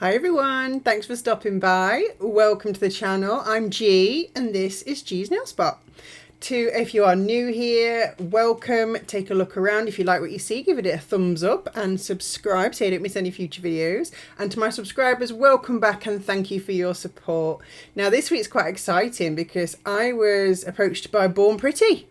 Hi everyone, thanks for stopping by. Welcome to the channel. I'm G and this is G's Nail Spot. If you are new here, welcome. Take a look around. If you like what you see, give it a thumbs up and subscribe so you don't miss any future videos. And to my subscribers, welcome back and thank you for your support. Now this week's quite exciting because I was approached by Born Pretty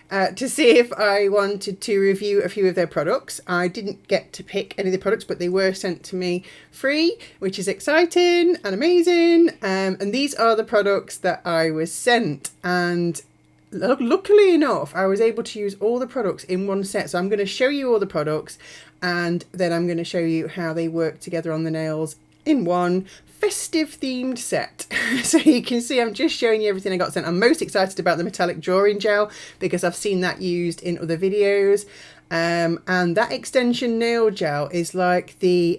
to see if I wanted to review a few of their products. I didn't get to pick any of the products, but they were sent to me free, which is exciting and amazing. And these are the products that I was sent. And luckily enough, I was able to use all the products in one set. So I'm going to show you all the products and then I'm going to show you how they work together on the nails in one festive themed set. So you can see I'm just showing you everything I got sent. I'm most excited about the metallic drawing gel because I've seen that used in other videos. And that extension nail gel is like the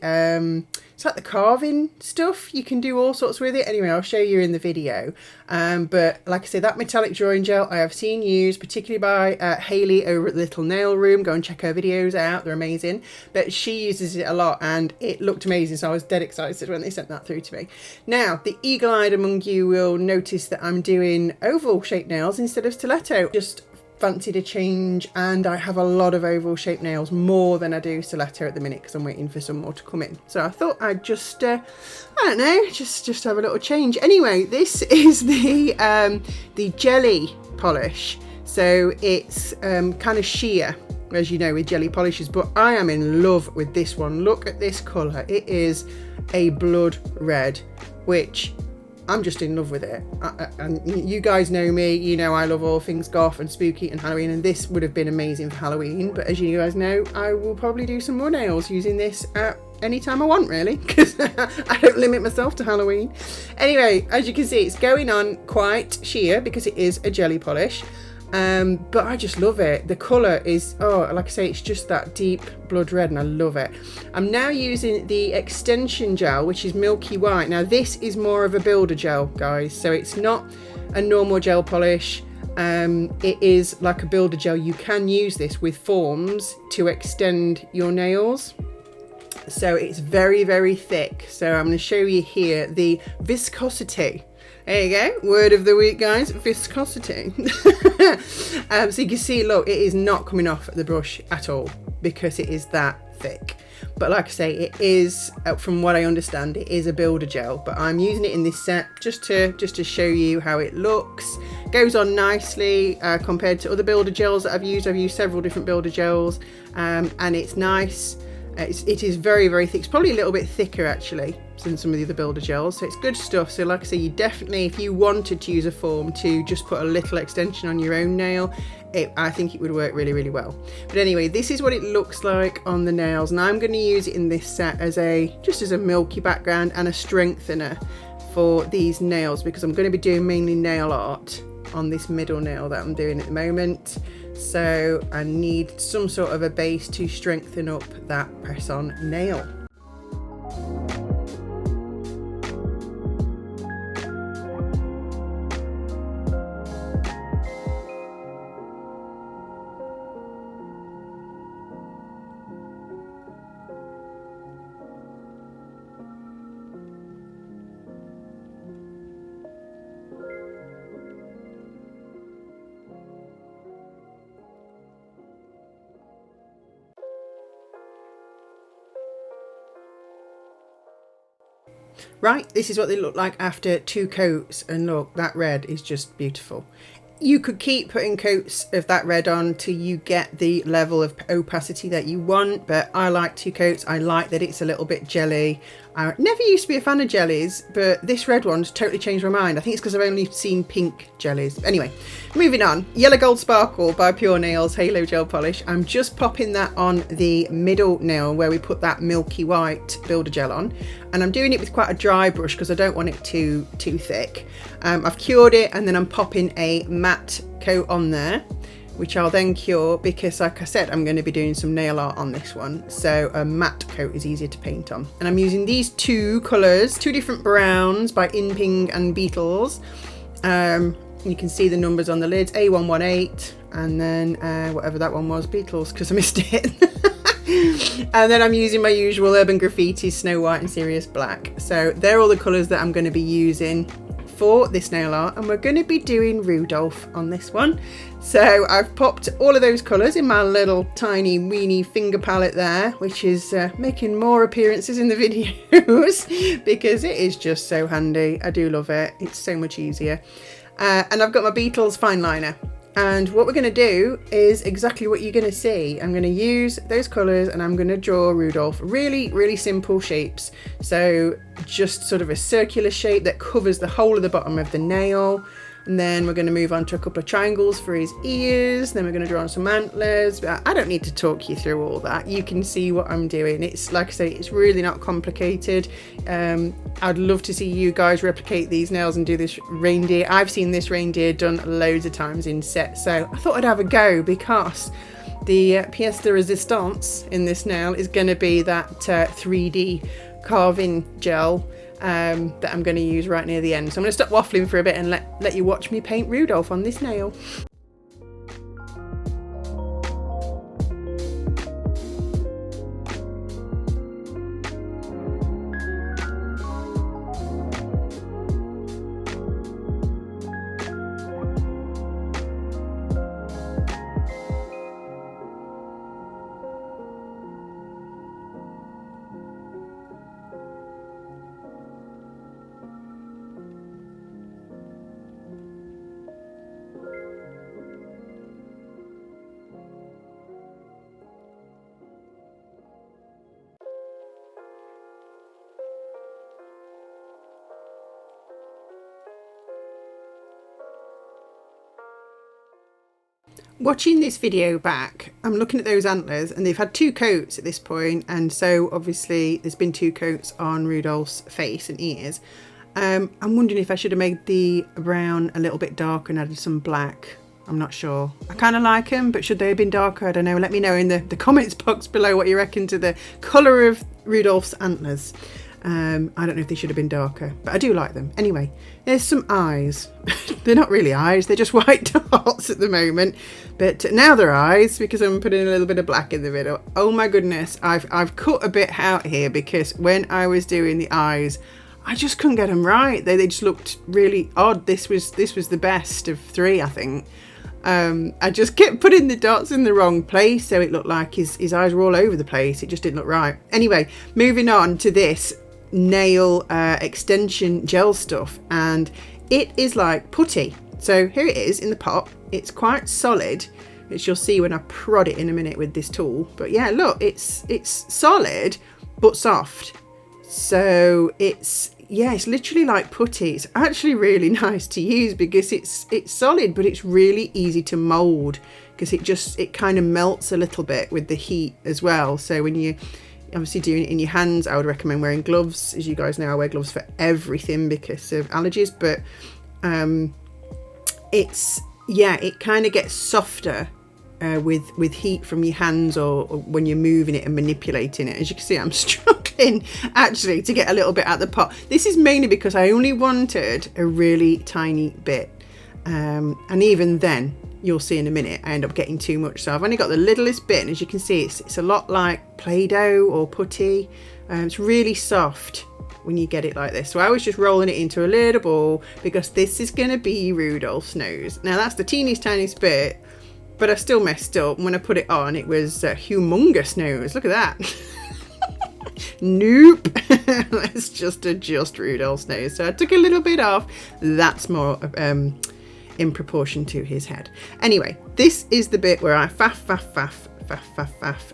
it's like the carving stuff. You can do all sorts with it. Anyway, I'll show you in the video. But like I say, that metallic drawing gel I have seen used, particularly by Hayley over at the Little Nail Room. Go and check her videos out. They're amazing. But she uses it a lot and it looked amazing. So I was dead excited when they sent that through to me. Now, the eagle-eyed among you will notice that I'm doing oval shaped nails instead of stiletto. Just fancied a change, and I have a lot of oval shaped nails, more than I do stiletto at the minute because I'm waiting for some more to come in. So I thought I'd just I don't know, just have a little change. Anyway, this is the jelly polish. So it's kind of sheer, as you know, with jelly polishes, but I am in love with this one. Look at this colour. It is a blood red, which I'm just in love with it. And you guys know me, you know I love all things goth and spooky and Halloween, and this would have been amazing for Halloween. But as you guys know, I will probably do some more nails using this at any time I want, really, because I don't limit myself to Halloween. Anyway, as you can see, it's going on quite sheer because it is a jelly polish. But I just love it. The colour is, oh, like I say, it's just that deep blood red and I love it. I'm now using the extension gel, which is milky white. Now this is more of a builder gel, guys, so it's not a normal gel polish. It is like a builder gel. You can use this with forms to extend your nails. So it's very, very thick. So I'm going to show you here the viscosity. There you go, word of the week, guys, viscosity. So you can see, look, it is not coming off the brush at all because it is that thick. But like I say, it is, from what I understand, it is a builder gel, but I'm using it in this set just to show you how it looks. Goes on nicely compared to other builder gels that I've used. I've used several different builder gels, and it's nice. It is very, very thick. It's probably a little bit thicker actually than some of the other builder gels, so it's good stuff. So like I say, you definitely, if you wanted to use a form to just put a little extension on your own nail, I think it would work really, really well. But anyway, this is what it looks like on the nails, and I'm going to use it in this set as just as a milky background and a strengthener for these nails, because I'm going to be doing mainly nail art on this middle nail that I'm doing at the moment. So I need some sort of a base to strengthen up that press-on nail. Right, this is what they look like after 2 coats, and look, that red is just beautiful. You could keep putting coats of that red on till you get the level of opacity that you want, but I like 2 coats. I like that it's a little bit jelly. I never used to be a fan of jellies, but this red one's totally changed my mind. I think it's because I've only seen pink jellies. Anyway, moving on. Yellow Gold Sparkle by Pure Nails Halo Gel Polish. I'm just popping that on the middle nail where we put that milky white builder gel on. And I'm doing it with quite a dry brush because I don't want it too thick. I've cured it, and then I'm popping a matte coat on there, which I'll then cure because, like I said, I'm going to be doing some nail art on this one, so a matte coat is easier to paint on. And I'm using these 2 colours, 2 different browns by Inping and Beetles. You can see the numbers on the lids, A118, and then whatever that one was, Beetles, because I missed it. And then I'm using my usual Urban Graffiti Snow White and Serious Black. So they're all the colours that I'm going to be using for this nail art, and we're going to be doing Rudolph on this one. So I've popped all of those colours in my little tiny weeny finger palette there, which is making more appearances in the videos because it is just so handy. I do love it. It's so much easier. And I've got my Beetles fine liner. And what we're going to do is exactly what you're going to see. I'm going to use those colours and I'm going to draw Rudolph. Really, really simple shapes. So just sort of a circular shape that covers the whole of the bottom of the nail. And then we're going to move on to a couple of triangles for his ears. Then we're going to draw on some antlers. But I don't need to talk you through all that. You can see what I'm doing. It's like I say, it's really not complicated. I'd love to see you guys replicate these nails and do this reindeer. I've seen this reindeer done loads of times in set. So I thought I'd have a go because the pièce de résistance in this nail is going to be that 3D carving gel that I'm going to use right near the end. So I'm going to stop waffling for a bit and let you watch me paint Rudolph on this nail. Watching this video back, I'm looking at those antlers and they've had 2 coats at this point, and so obviously there's been 2 coats on Rudolph's face and ears. I'm wondering if I should have made the brown a little bit darker and added some black. I'm not sure. I kind of like them, but should they have been darker? I don't know. Let me know in the comments box below what you reckon to the colour of Rudolph's antlers. I don't know if they should have been darker, but I do like them. Anyway, there's some eyes. They're not really eyes, they're just white dots at the moment, but now they're eyes because I'm putting a little bit of black in the middle. Oh my goodness, I've cut a bit out here because when I was doing the eyes, I just couldn't get them right. They just looked really odd. This was the best of 3, I think. I just kept putting the dots in the wrong place, so it looked like his eyes were all over the place. It just didn't look right. Anyway, moving on to this nail extension gel stuff, and it is like putty. So here it is in the pot. It's quite solid, which you'll see when I prod it in a minute with this tool. But yeah, look, it's solid but soft. So it's literally like putty. It's actually really nice to use because it's solid, but it's really easy to mold because it kind of melts a little bit with the heat as well. So when you obviously doing it in your hands, I would recommend wearing gloves. As you guys know, I wear gloves for everything because of allergies, but it kind of gets softer with heat from your hands or when you're moving it and manipulating it. As you can see, I'm struggling actually to get a little bit out the pot. This is mainly because I only wanted a really tiny bit, and even then, you'll see in a minute, I end up getting too much. So I've only got the littlest bit, and as you can see, it's a lot like Play-Doh or putty. It's really soft when you get it like this. So I was just rolling it into a little ball because this is going to be Rudolph's nose. Now that's the teeniest tiniest bit, but I still messed up. When I put it on, it was a humongous nose. Look at that. Nope. Let's just adjust Rudolph's nose. So I took a little bit off. That's more in proportion to his head. Anyway, this is the bit where I faff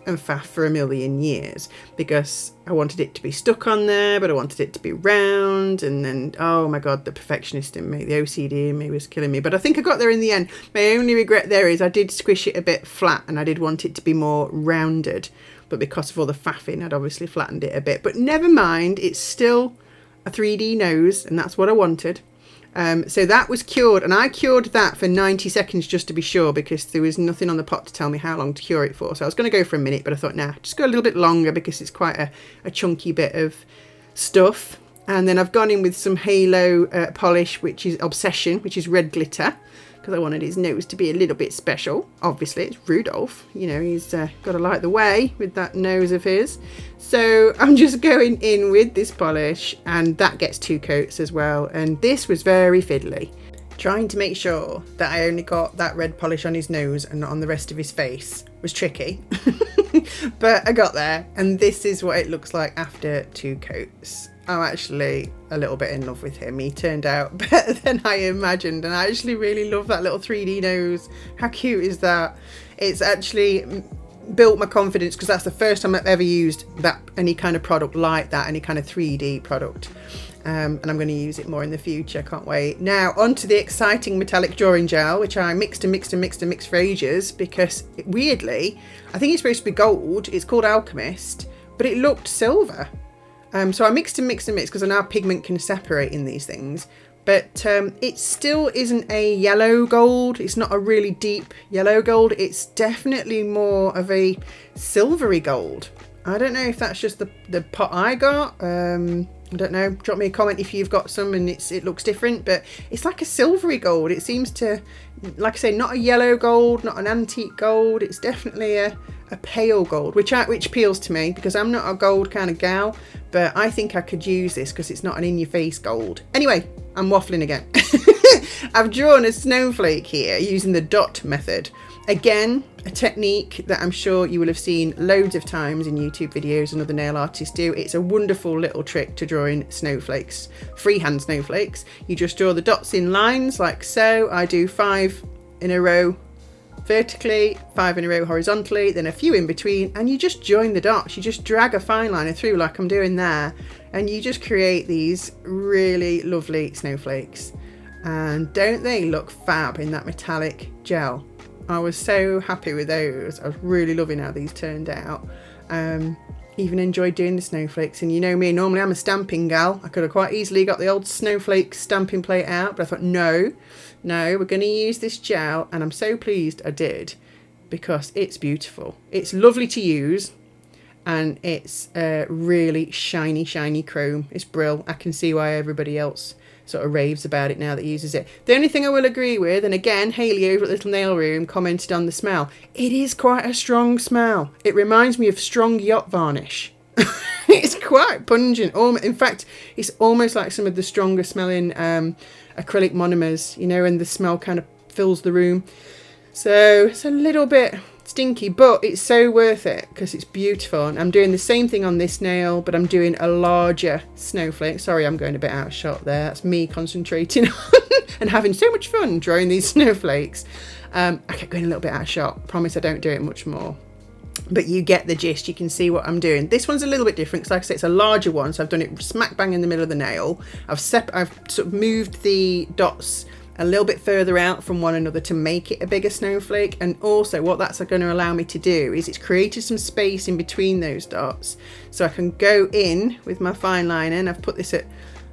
and faff for a million years because I wanted it to be stuck on there, but I wanted it to be round. And then, oh my God, the perfectionist in me, the OCD in me was killing me. But I think I got there in the end. My only regret there is I did squish it a bit flat and I did want it to be more rounded. But because of all the faffing, I'd obviously flattened it a bit. But never mind, it's still a 3D nose and that's what I wanted. So that was cured, and I cured that for 90 seconds just to be sure because there was nothing on the pot to tell me how long to cure it for. So I was going to go for a minute, but I thought, nah, just go a little bit longer because it's quite a chunky bit of stuff. And then I've gone in with some halo polish, which is Obsession, which is red glitter, because I wanted his nose to be a little bit special. Obviously, it's Rudolph. You know, he's got to light the way with that nose of his. So I'm just going in with this polish, and that gets 2 coats as well. And this was very fiddly. Trying to make sure that I only got that red polish on his nose and not on the rest of his face was tricky. But I got there, and this is what it looks like after 2 coats. I'm actually a little bit in love with him. He turned out better than I imagined, and I actually really love that little 3D nose. How cute is that? It's actually built my confidence, because that's the first time I've ever used that, any kind of product like that, any kind of 3D product. And I'm going to use it more in the future. Can't wait. Now onto the exciting metallic drawing gel, which I mixed for ages, because weirdly, I think it's supposed to be gold. It's called Alchemist, but it looked silver. So I mixed because I know pigment can separate in these things, but it still isn't a yellow gold. It's not a really deep yellow gold. It's definitely more of a silvery gold. I don't know if that's just the pot I got. I don't know. Drop me a comment if you've got some and it looks different, but it's like a silvery gold. It seems to, like I say, not a yellow gold, not an antique gold. It's definitely a pale gold, which appeals to me, because I'm not a gold kind of gal, but I think I could use this because it's not an in-your-face gold. Anyway, I'm waffling again. I've drawn a snowflake here using the dot method. Again, a technique that I'm sure you will have seen loads of times in YouTube videos and other nail artists do. It's a wonderful little trick to drawing snowflakes, freehand snowflakes. You just draw the dots in lines like so. I do 5 in a row vertically, 5 in a row horizontally, then a few in between, and you just join the dots. You just drag a fine liner through like I'm doing there, and you just create these really lovely snowflakes. And don't they look fab in that metallic gel? I was so happy with those. I was really loving how these turned out. Even enjoyed doing the snowflakes, and you know me, normally I'm a stamping gal. I could have quite easily got the old snowflake stamping plate out, but I thought no, we're going to use this gel, and I'm so pleased I did, because it's beautiful. It's lovely to use, and it's really shiny chrome. It's brill. I can see why everybody else sort of raves about it now that uses it. The only thing I will agree with, and again, Hayley over at Little Nail Room commented on the smell, it is quite a strong smell. It reminds me of strong yacht varnish. It's quite pungent. In fact, it's almost like some of the stronger smelling acrylic monomers, you know, and the smell kind of fills the room. So it's a little bit stinky, but it's so worth it because it's beautiful. And I'm doing the same thing on this nail, but I'm doing a larger snowflake. Sorry, I'm going a bit out of shot there. That's me concentrating on and having so much fun drawing these snowflakes. I kept going a little bit out of shot. Promise I don't do it much more. But you get the gist. You can see what I'm doing. This one's a little bit different because, like I say, it's a larger one. So I've done it smack bang in the middle of the nail. I've sort of moved the dots a little bit further out from one another to make it a bigger snowflake. And also what that's going to allow me to do is it's created some space in between those dots, so I can go in with my fine liner, and I've put this at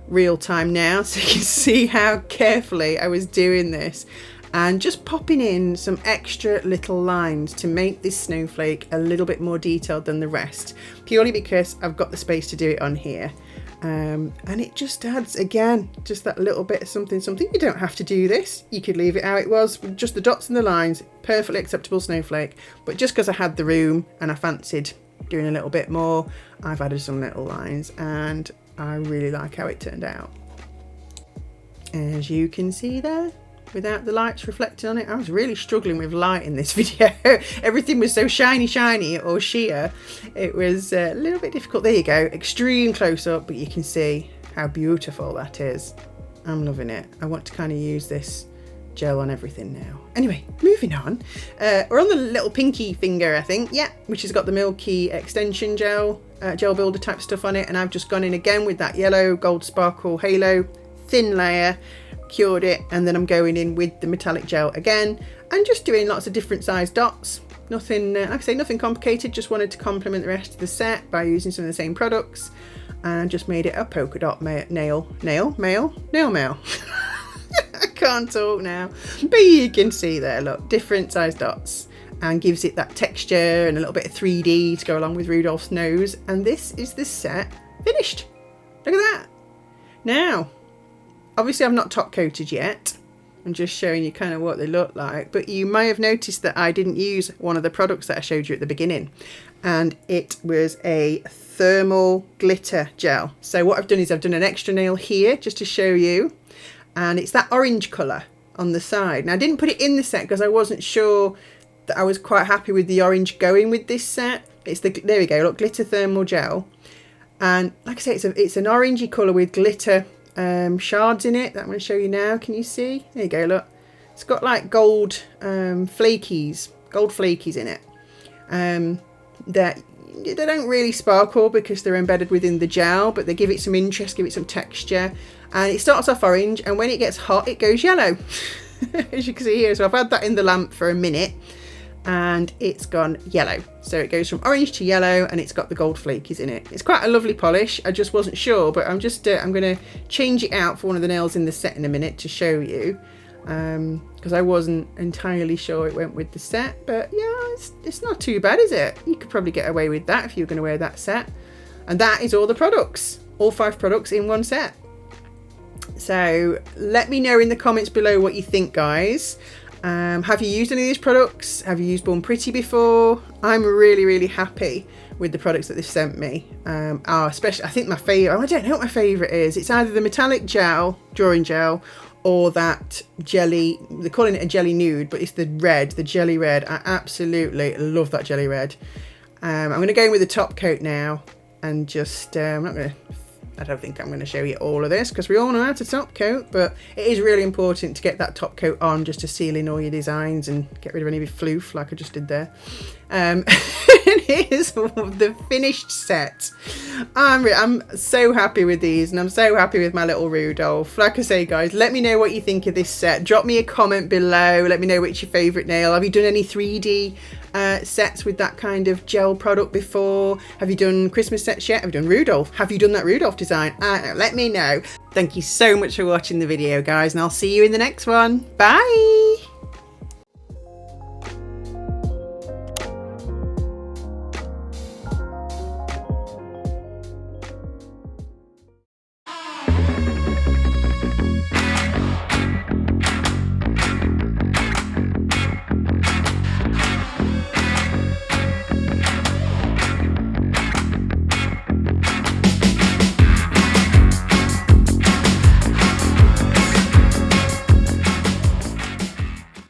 real time now so you can see how carefully I was doing this, and just popping in some extra little lines to make this snowflake a little bit more detailed than the rest, purely because I've got the space to do it on here. And it just adds, again, just that little bit of something. You don't have to do this. You could leave it how it was, with just the dots and the lines. Perfectly acceptable snowflake. But just because I had the room and I fancied doing a little bit more, I've added some little lines, and I really like how it turned out. As you can see there, without the lights reflecting on it, I was really struggling with light in this video. Everything was so shiny or sheer. It was a little bit difficult. There you go, extreme close up, but you can see how beautiful that is. I'm loving it. I want to kind of use this gel on everything now. Anyway, moving on. We're on the little pinky finger, I think. Yeah, which has got the Milky extension gel builder type stuff on it. And I've just gone in again with that yellow gold sparkle halo thin layer, cured it, and then I'm going in with the metallic gel again and just doing lots of different sized dots. Nothing, like I say, nothing complicated. Just wanted to complement the rest of the set by using some of the same products, and just made it a polka dot nail mail. I can't talk now, but you can see there, look, different sized dots, and gives it that texture and a little bit of 3D to go along with Rudolph's nose. And this is the set finished. Look at that. Now, obviously I've not top coated yet. and just showing you kind of what they look like. But you may have noticed that I didn't use one of the products that I showed you at the beginning, and it was a thermal glitter gel. So what I've done is I've done an extra nail here just to show you, and it's that orange colour on the side. Now I didn't put it in the set because I wasn't sure that I was quite happy with the orange going with this set. It's the, there we go, look, glitter thermal gel, and like I say, it's an orangey colour with glitter shards in it that I'm going to show you now. Can you see? There you go, look, it's got like gold flakies in it. That they don't really sparkle because they're embedded within the gel, but they give it some interest, give it some texture. And it starts off orange, and when it gets hot it goes yellow as you can see here. So I've had that in the lamp for a minute and it's gone yellow. So it goes from orange to yellow, and it's got the gold flakies in it. It's quite a lovely polish. I just wasn't sure, but I'm just I'm going to change it out for one of the nails in the set in a minute to show you, because I wasn't entirely sure it went with the set. But yeah, it's not too bad, is it? You could probably get away with that if you were going to wear that set. And that is all the products, all 5 products in one set. So let me know in the comments below what you think, guys. Have you used any of these products? Have you used Born Pretty before? I'm really happy with the products that they've sent me. Especially, I think my favourite, I don't know what my favourite is. It's either the metallic gel, drawing gel, or that jelly, they're calling it a jelly nude, but it's the red, the jelly red. I absolutely love that jelly red. I'm going to go in with the top coat now, and just, I don't think I'm going to show you all of this because we all know how to top coat, but it is really important to get that top coat on just to seal in all your designs and get rid of any of your floof like I just did there. And here's the finished set. I'm so happy with these, and I'm so happy with my little Rudolph. Like I say, guys, let me know what you think of this set. Drop me a comment below. Let me know which your favourite nail. Have you done any 3D sets with that kind of gel product before? Have you done Christmas sets yet? Have you done Rudolph? Have you done that Rudolph design? I don't know. Let me know. Thank you so much for watching the video, guys, and I'll see you in the next one. Bye.